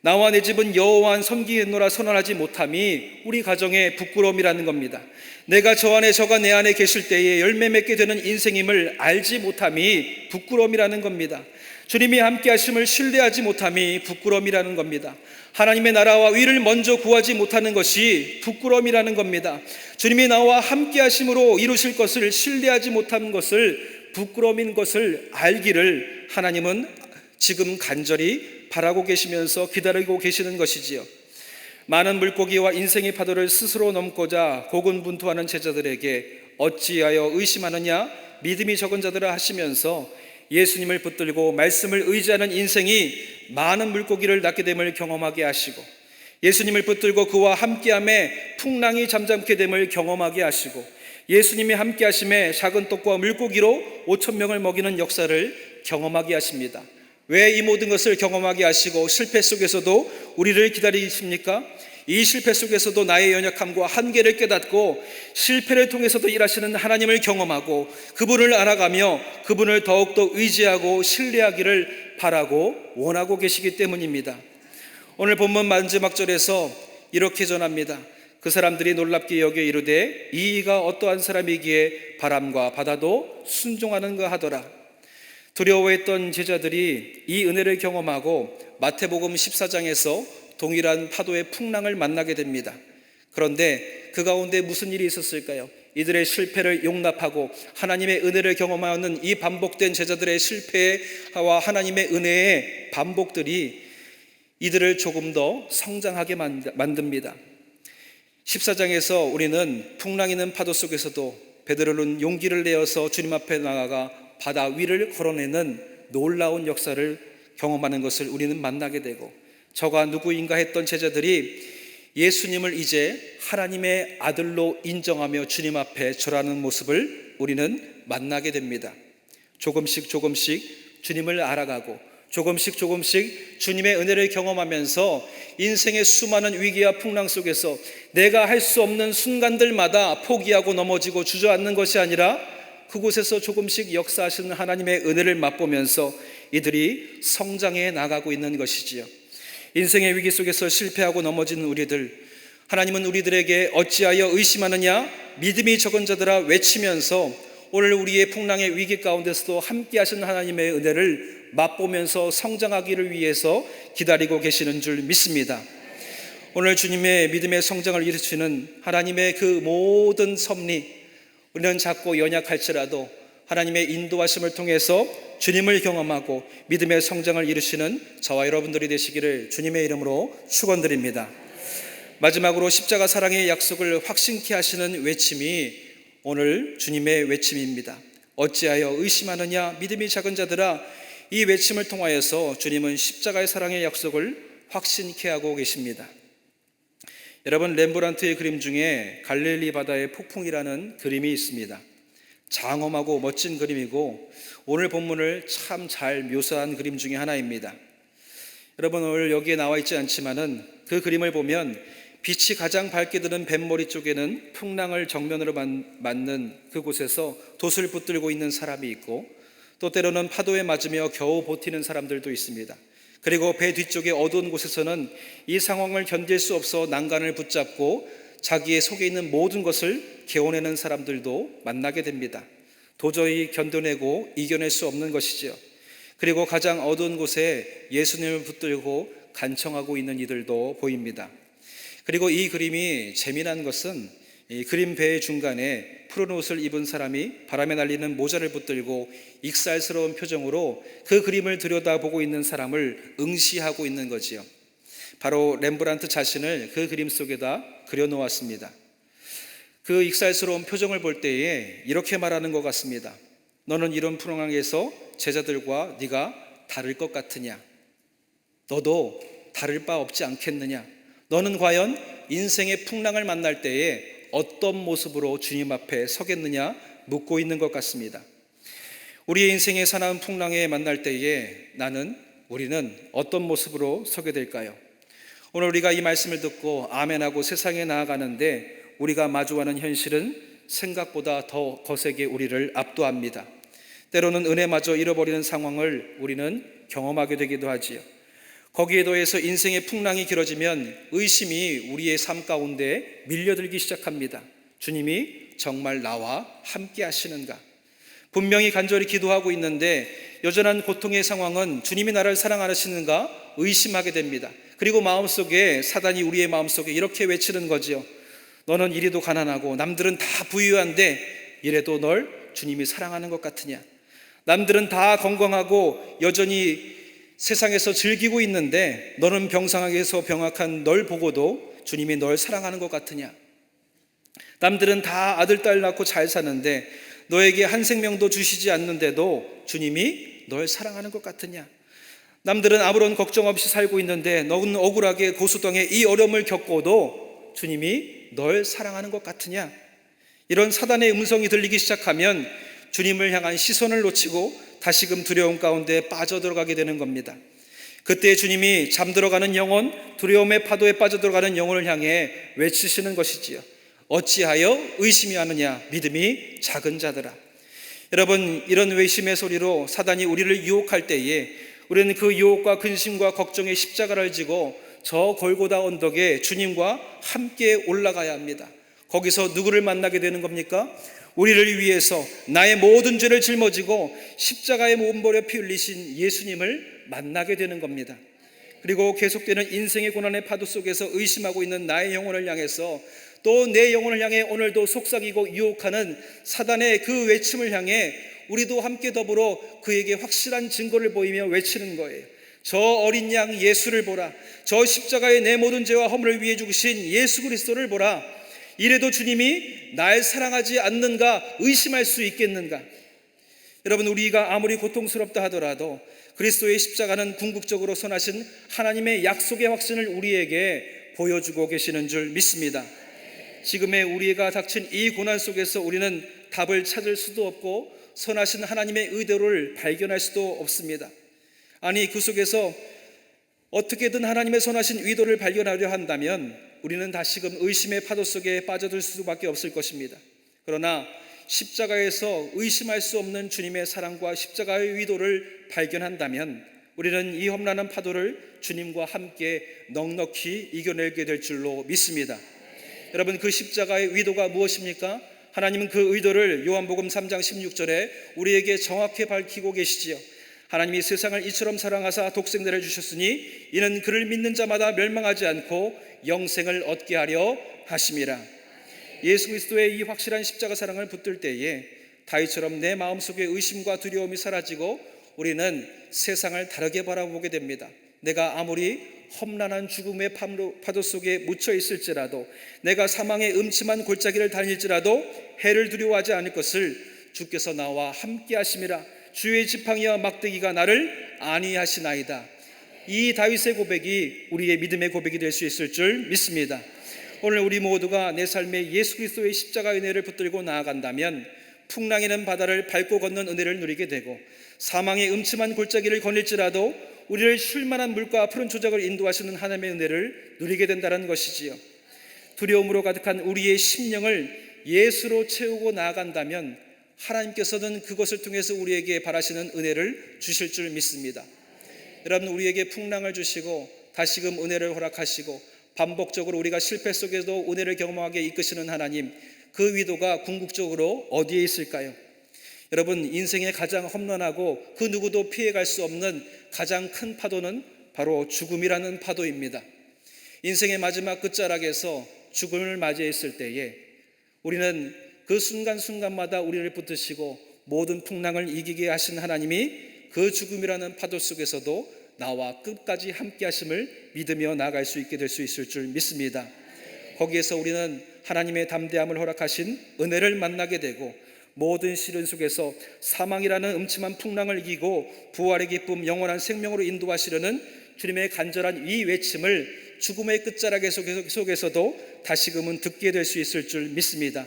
나와 내 집은 여호와만 섬기노라 선언하지 못함이 우리 가정의 부끄러움이라는 겁니다. 내가 저 안에 저가 내 안에 계실 때에 열매 맺게 되는 인생임을 알지 못함이 부끄러움이라는 겁니다. 주님이 함께 하심을 신뢰하지 못함이 부끄러움이라는 겁니다. 하나님의 나라와 의를 먼저 구하지 못하는 것이 부끄러움이라는 겁니다. 주님이 나와 함께 하심으로 이루실 것을 신뢰하지 못하는 것을 부끄러움인 것을 알기를 하나님은 지금 간절히 바라고 계시면서 기다리고 계시는 것이지요. 많은 물고기와 인생의 파도를 스스로 넘고자 고군분투하는 제자들에게 어찌하여 의심하느냐 믿음이 적은 자들아 하시면서 예수님을 붙들고 말씀을 의지하는 인생이 많은 물고기를 낚게 됨을 경험하게 하시고, 예수님을 붙들고 그와 함께함에 풍랑이 잠잠게 됨을 경험하게 하시고, 예수님이 함께 하심에 작은 떡과 물고기로 5,000명을 먹이는 역사를 경험하게 하십니다. 왜 이 모든 것을 경험하게 하시고 실패 속에서도 우리를 기다리십니까? 이 실패 속에서도 나의 연약함과 한계를 깨닫고 실패를 통해서도 일하시는 하나님을 경험하고 그분을 알아가며 그분을 더욱더 의지하고 신뢰하기를 바라고 원하고 계시기 때문입니다. 오늘 본문 마지막 절에서 이렇게 전합니다. 그 사람들이 놀랍게 여겨 이르되 이가 어떠한 사람이기에 바람과 바다도 순종하는가 하더라. 두려워했던 제자들이 이 은혜를 경험하고 마태복음 14장에서 동일한 파도의 풍랑을 만나게 됩니다. 그런데 그 가운데 무슨 일이 있었을까요? 이들의 실패를 용납하고 하나님의 은혜를 경험하는 이 반복된 제자들의 실패와 하나님의 은혜의 반복들이 이들을 조금 더 성장하게 만듭니다. 14장에서 우리는 풍랑이는 파도 속에서도 베드로는 용기를 내어서 주님 앞에 나아가 바다 위를 걸어내는 놀라운 역사를 경험하는 것을 우리는 만나게 되고, 저가 누구인가 했던 제자들이 예수님을 이제 하나님의 아들로 인정하며 주님 앞에 절하는 모습을 우리는 만나게 됩니다. 조금씩 주님을 알아가고 조금씩 주님의 은혜를 경험하면서 인생의 수많은 위기와 풍랑 속에서 내가 할 수 없는 순간들마다 포기하고 넘어지고 주저앉는 것이 아니라 그곳에서 조금씩 역사하시는 하나님의 은혜를 맛보면서 이들이 성장해 나가고 있는 것이지요. 인생의 위기 속에서 실패하고 넘어지는 우리들, 하나님은 우리들에게 어찌하여 의심하느냐 믿음이 적은 자들아 외치면서 오늘 우리의 풍랑의 위기 가운데서도 함께 하시는 하나님의 은혜를 맛보면서 성장하기를 위해서 기다리고 계시는 줄 믿습니다. 오늘 주님의 믿음의 성장을 이루시는 하나님의 그 모든 섭리, 우리는 작고 연약할지라도 하나님의 인도하심을 통해서 주님을 경험하고 믿음의 성장을 이루시는 저와 여러분들이 되시기를 주님의 이름으로 축원드립니다. 마지막으로 십자가 사랑의 약속을 확신케 하시는 외침이 오늘 주님의 외침입니다. 어찌하여 의심하느냐 믿음이 작은 자들아. 이 외침을 통하여서 주님은 십자가의 사랑의 약속을 확신케 하고 계십니다. 여러분, 렘브란트의 그림 중에 갈릴리 바다의 폭풍이라는 그림이 있습니다. 장엄하고 멋진 그림이고 오늘 본문을 참 잘 묘사한 그림 중에 하나입니다. 여러분, 오늘 여기에 나와 있지 않지만은 그 그림을 보면 빛이 가장 밝게 드는 뱃머리 쪽에는 풍랑을 정면으로 맞는 그곳에서 돛을 붙들고 있는 사람이 있고, 또 때로는 파도에 맞으며 겨우 버티는 사람들도 있습니다. 그리고 배 뒤쪽에 어두운 곳에서는 이 상황을 견딜 수 없어 난간을 붙잡고 자기의 속에 있는 모든 것을 개어내는 사람들도 만나게 됩니다. 도저히 견뎌내고 이겨낼 수 없는 것이지요. 그리고 가장 어두운 곳에 예수님을 붙들고 간청하고 있는 이들도 보입니다. 그리고 이 그림이 재미난 것은 이 그림 배의 중간에 푸른 옷을 입은 사람이 바람에 날리는 모자를 붙들고 익살스러운 표정으로 그 그림을 들여다보고 있는 사람을 응시하고 있는 거지요. 바로 렘브란트 자신을 그 그림 속에다 그려놓았습니다. 그 익살스러운 표정을 볼 때에 이렇게 말하는 것 같습니다. 너는 이런 풍랑에서 제자들과 네가 다를 것 같으냐? 너도 다를 바 없지 않겠느냐? 너는 과연 인생의 풍랑을 만날 때에 어떤 모습으로 주님 앞에 서겠느냐 묻고 있는 것 같습니다. 우리의 인생의 사나운 풍랑에 만날 때에 우리는 어떤 모습으로 서게 될까요? 오늘 우리가 이 말씀을 듣고 아멘하고 세상에 나아가는데 우리가 마주하는 현실은 생각보다 더 거세게 우리를 압도합니다. 때로는 은혜마저 잃어버리는 상황을 우리는 경험하게 되기도 하지요. 거기에 더해서 인생의 풍랑이 길어지면 의심이 우리의 삶 가운데 밀려들기 시작합니다. 주님이 정말 나와 함께 하시는가? 분명히 간절히 기도하고 있는데 여전한 고통의 상황은 주님이 나를 사랑하시는가 의심하게 됩니다. 그리고 마음속에 사단이 우리의 마음속에 이렇게 외치는 거지요. 너는 이리도 가난하고 남들은 다 부유한데 이래도 널 주님이 사랑하는 것 같으냐? 남들은 다 건강하고 여전히 세상에서 즐기고 있는데 너는 병상에서 병약한 널 보고도 주님이 널 사랑하는 것 같으냐? 남들은 다 아들, 딸 낳고 잘 사는데 너에게 한 생명도 주시지 않는데도 주님이 널 사랑하는 것 같으냐? 남들은 아무런 걱정 없이 살고 있는데 너는 억울하게 고수덩에 이 어려움을 겪고도 주님이 널 사랑하는 것 같으냐? 이런 사단의 음성이 들리기 시작하면 주님을 향한 시선을 놓치고 다시금 두려움 가운데 빠져들어가게 되는 겁니다. 그때 주님이 잠들어가는 영혼, 두려움의 파도에 빠져들어가는 영혼을 향해 외치시는 것이지요. 어찌하여 의심이 하느냐? 믿음이 작은 자들아. 여러분, 이런 외심의 소리로 사단이 우리를 유혹할 때에 우리는 그 유혹과 근심과 걱정의 십자가를 지고 저 골고다 언덕에 주님과 함께 올라가야 합니다. 거기서 누구를 만나게 되는 겁니까? 우리를 위해서 나의 모든 죄를 짊어지고 십자가에 몸버려 피 흘리신 예수님을 만나게 되는 겁니다. 그리고 계속되는 인생의 고난의 파도 속에서 의심하고 있는 나의 영혼을 향해서 또 내 영혼을 향해 오늘도 속삭이고 유혹하는 사단의 그 외침을 향해 우리도 함께 더불어 그에게 확실한 증거를 보이며 외치는 거예요. 저 어린 양 예수를 보라. 저 십자가에 내 모든 죄와 허물을 위해 죽으신 예수 그리스도를 보라. 이래도 주님이 날 사랑하지 않는가 의심할 수 있겠는가? 여러분, 우리가 아무리 고통스럽다 하더라도 그리스도의 십자가는 궁극적으로 선하신 하나님의 약속의 확신을 우리에게 보여주고 계시는 줄 믿습니다. 지금의 우리가 닥친 이 고난 속에서 우리는 답을 찾을 수도 없고 선하신 하나님의 의도를 발견할 수도 없습니다. 아니, 그 속에서 어떻게든 하나님의 선하신 의도를 발견하려 한다면 우리는 다시금 의심의 파도 속에 빠져들 수밖에 없을 것입니다. 그러나 십자가에서 의심할 수 없는 주님의 사랑과 십자가의 의도를 발견한다면 우리는 이 험난한 파도를 주님과 함께 넉넉히 이겨내게 될 줄로 믿습니다. 여러분, 그 십자가의 의도가 무엇입니까? 하나님은 그 의도를 요한복음 3장 16절에 우리에게 정확히 밝히고 계시지요. 하나님이 세상을 이처럼 사랑하사 독생자를 주셨으니 이는 그를 믿는 자마다 멸망하지 않고 영생을 얻게 하려 하심이라. 예수 그리스도의 이 확실한 십자가 사랑을 붙들 때에 다윗처럼 내 마음속에 의심과 두려움이 사라지고 우리는 세상을 다르게 바라보게 됩니다. 내가 아무리 험난한 죽음의 파도 속에 묻혀 있을지라도, 내가 사망의 음침한 골짜기를 다닐지라도 해를 두려워하지 않을 것을 주께서 나와 함께 하심이라. 주의 지팡이와 막대기가 나를 안위하시나이다. 이 다윗의 고백이 우리의 믿음의 고백이 될 수 있을 줄 믿습니다. 오늘 우리 모두가 내 삶에 예수 그리스도의 십자가 은혜를 붙들고 나아간다면 풍랑이는 바다를 밟고 걷는 은혜를 누리게 되고, 사망의 음침한 골짜기를 거닐지라도 우리를 쉴만한 물과 푸른 초적을 인도하시는 하나님의 은혜를 누리게 된다는 것이지요. 두려움으로 가득한 우리의 심령을 예수로 채우고 나아간다면 하나님께서는 그것을 통해서 우리에게 바라시는 은혜를 주실 줄 믿습니다. 여러분, 우리에게 풍랑을 주시고 다시금 은혜를 허락하시고 반복적으로 우리가 실패 속에도 은혜를 경험하게 이끄시는 하나님, 그 위도가 궁극적으로 어디에 있을까요? 여러분, 인생의 가장 험난하고 그 누구도 피해갈 수 없는 가장 큰 파도는 바로 죽음이라는 파도입니다. 인생의 마지막 끝자락에서 죽음을 맞이했을 때에 우리는 그 순간순간마다 우리를 붙드시고 모든 풍랑을 이기게 하신 하나님이 그 죽음이라는 파도 속에서도 나와 끝까지 함께 하심을 믿으며 나아갈 수 있게 될 수 있을 줄 믿습니다. 거기에서 우리는 하나님의 담대함을 허락하신 은혜를 만나게 되고 모든 시련 속에서 사망이라는 음침한 풍랑을 이기고 부활의 기쁨, 영원한 생명으로 인도하시려는 주님의 간절한 이 외침을 죽음의 끝자락 속에서도 다시금은 듣게 될 수 있을 줄 믿습니다.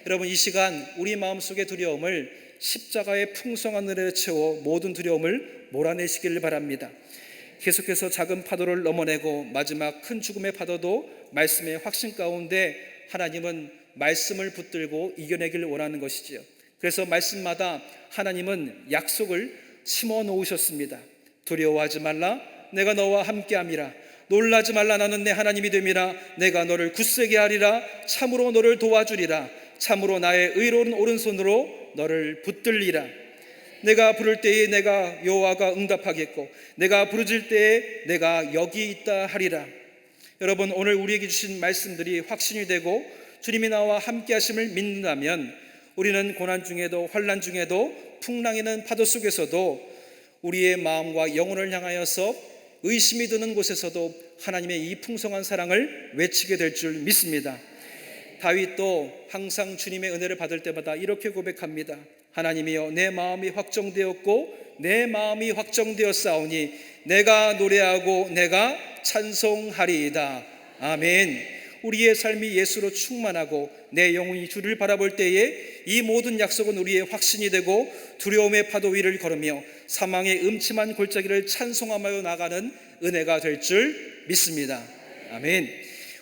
여러분, 이 시간 우리 마음속의 두려움을 십자가의 풍성한 은혜로 채워 모든 두려움을 몰아내시기를 바랍니다. 계속해서 작은 파도를 넘어내고 마지막 큰 죽음의 파도도 말씀의 확신 가운데 하나님은 말씀을 붙들고 이겨내기를 원하는 것이지요. 그래서 말씀마다 하나님은 약속을 심어 놓으셨습니다. 두려워하지 말라, 내가 너와 함께함이라. 놀라지 말라, 나는 내 하나님이 됨이라. 내가 너를 굳세게 하리라. 참으로 너를 도와주리라. 참으로 나의 의로운 오른손으로 너를 붙들리라. 내가 부를 때에 내가 여호와가 응답하겠고 내가 부르짖을 때에 내가 여기 있다 하리라. 여러분, 오늘 우리에게 주신 말씀들이 확신이 되고 주님이 나와 함께 하심을 믿는다면 우리는 고난 중에도 환난 중에도 풍랑이는 파도 속에서도 우리의 마음과 영혼을 향하여서 의심이 드는 곳에서도 하나님의 이 풍성한 사랑을 외치게 될 줄 믿습니다. 다윗도 항상 주님의 은혜를 받을 때마다 이렇게 고백합니다. 하나님이여, 내 마음이 확정되었고 내 마음이 확정되었사오니 내가 노래하고 내가 찬송하리이다. 아멘. 우리의 삶이 예수로 충만하고 내 영혼이 주를 바라볼 때에 이 모든 약속은 우리의 확신이 되고 두려움의 파도 위를 걸으며 사망의 음침한 골짜기를 찬송하며 나가는 은혜가 될 줄 믿습니다. 아멘.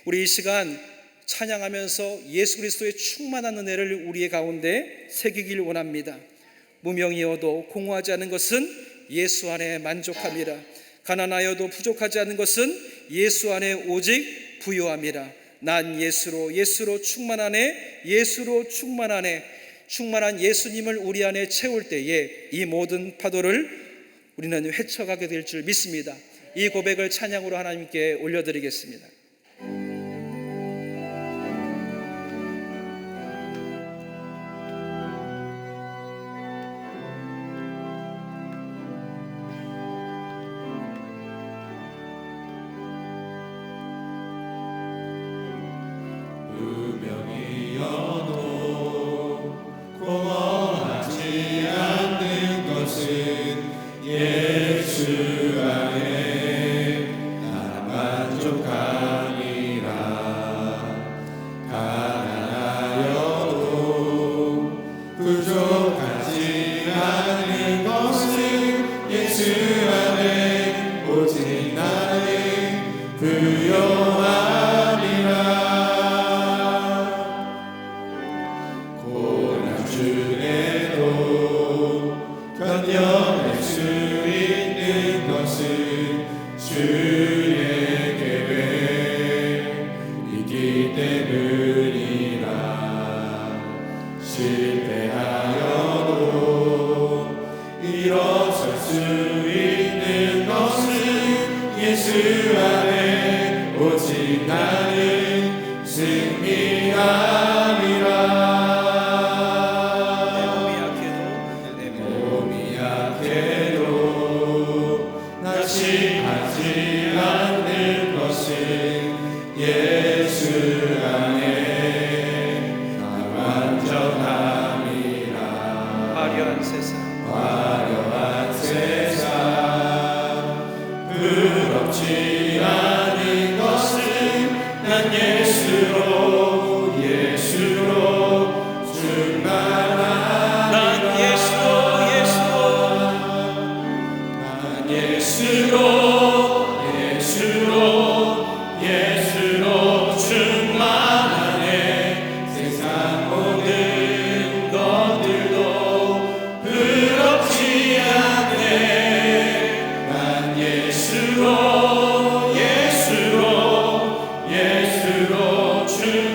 우리 이 시간 찬양하면서 예수 그리스도의 충만한 은혜를 우리의 가운데 새기길 원합니다. 무명이어도 공허하지 않은 것은 예수 안에 만족함이라. 가난하여도 부족하지 않은 것은 예수 안에 오직 부요함이라. 난 예수로 충만하네. 예수로 충만하네. 충만한 예수님을 우리 안에 채울 때에 이 모든 파도를 우리는 헤쳐가게 될 줄 믿습니다. 이 고백을 찬양으로 하나님께 올려드리겠습니다.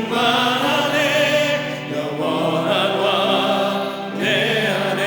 충만하네 영원한 왕 내 안에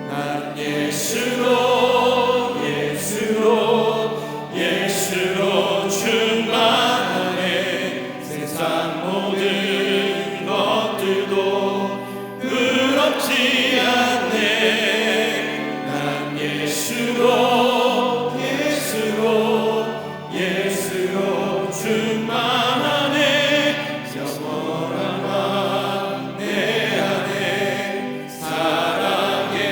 난 예수로 예수로 충만하네. 세상 모든 것들도 부럽지 않네. 난 예수로 충만하네. 영원한 맘 내 안에 살아계시네.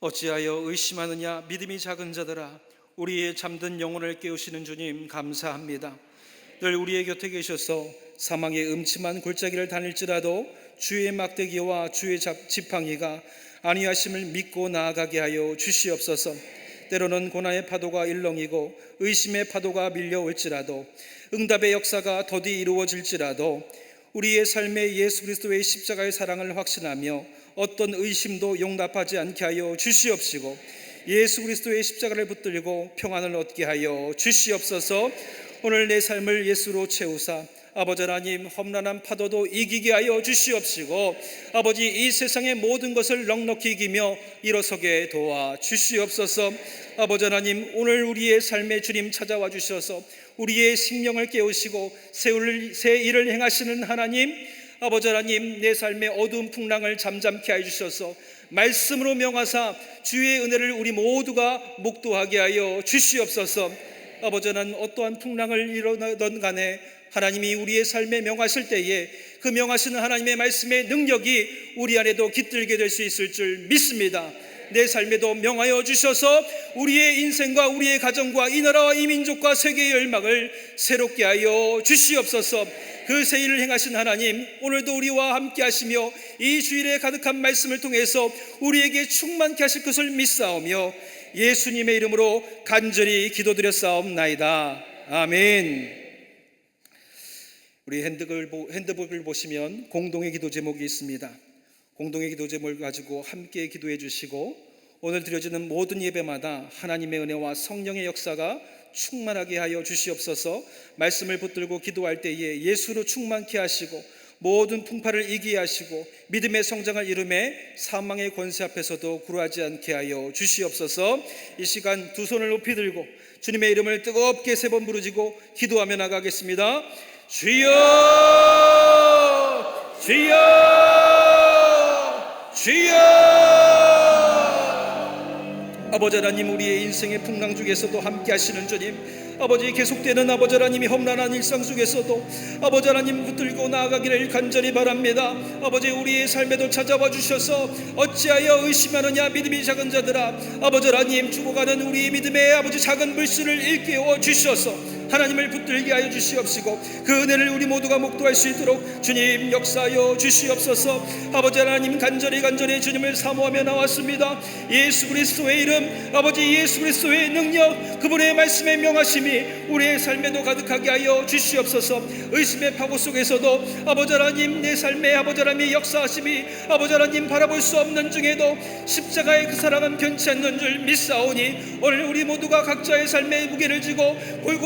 어찌하여 의심하느냐 믿음이 작은 자들아. 우리의 잠든 영혼을 깨우시는 주님 감사합니다. 늘 우리의 곁에 계셔서 사망의 음침한 골짜기를 다닐지라도 주의 막대기와 주의 지팡이가 안위하심을 믿고 나아가게 하여 주시옵소서. 때로는 고난의 파도가 일렁이고 의심의 파도가 밀려올지라도, 응답의 역사가 더디 이루어질지라도 우리의 삶에 예수 그리스도의 십자가의 사랑을 확신하며 어떤 의심도 용납하지 않게 하여 주시옵시고, 예수 그리스도의 십자가를 붙들고 평안을 얻게 하여 주시옵소서. 오늘 내 삶을 예수로 채우사 아버지 하나님, 험난한 파도도 이기게 하여 주시옵시고, 아버지 이 세상의 모든 것을 넉넉히 이기며 일어서게 도와 주시옵소서. 아버지 하나님, 오늘 우리의 삶에 주님 찾아와 주셔서 우리의 생명을 깨우시고 새 일을 행하시는 하나님, 아버지 하나님, 내 삶의 어두운 풍랑을 잠잠케 하여 주셔서 말씀으로 명하사 주의 은혜를 우리 모두가 목도하게 하여 주시옵소서. 아버지 하나님, 어떠한 풍랑을 일어나던 간에 하나님이 우리의 삶에 명하실 때에 그 명하시는 하나님의 말씀의 능력이 우리 안에도 깃들게 될 수 있을 줄 믿습니다. 내 삶에도 명하여 주셔서 우리의 인생과 우리의 가정과 이 나라와 이 민족과 세계의 열망을 새롭게 하여 주시옵소서. 그 새 일을 행하신 하나님, 오늘도 우리와 함께 하시며 이 주일에 가득한 말씀을 통해서 우리에게 충만케 하실 것을 믿사오며 예수님의 이름으로 간절히 기도드렸사옵나이다. 아멘. 우리 핸드북을 보시면 공동의 기도 제목이 있습니다. 공동의 기도 제목을 가지고 함께 기도해 주시고, 오늘 드려지는 모든 예배마다 하나님의 은혜와 성령의 역사가 충만하게 하여 주시옵소서. 말씀을 붙들고 기도할 때에 예수로 충만케 하시고 모든 풍파를 이기게 하시고 믿음의 성장을 이루매 사망의 권세 앞에서도 굴하지 않게 하여 주시옵소서. 이 시간 두 손을 높이 들고 주님의 이름을 뜨겁게 3번 부르짖고 기도하며 나가겠습니다. 주여, 주여, 주여. 아버지 하나님, 우리의 인생의 풍랑 중에서도 함께 하시는 주님, 아버지 계속되는 아버지 하나님이 험난한 일상 속에서도 아버지 하나님 붙들고 나아가기를 간절히 바랍니다. 아버지, 우리의 삶에도 찾아와 주셔서 어찌하여 의심하느냐 믿음이 작은 자들아. 아버지 하나님, 죽어가는 우리 믿음의 아버지 작은 불씨를 일깨워 주셔서 하나님을 붙들게 하여 주시옵시고 그 은혜를 우리 모두가 목도할 수 있도록 주님 역사하여 주시옵소서. 아버지 하나님, 간절히 주님을 사모하며 나왔습니다. 예수 그리스도의 이름, 아버지 예수 그리스도의 능력, 그분의 말씀의 명하심이 우리의 삶에도 가득하게 하여 주시옵소서. 의심의 파고 속에서도 아버지 하나님, 내 삶에 아버지 하나님의 역사하심이 아버지 하나님 바라볼 수 없는 중에도 십자가의 그 사랑은 변치 않는 줄 믿사오니 오늘 우리 모두가 각자의 삶의 무게를 지고 골고다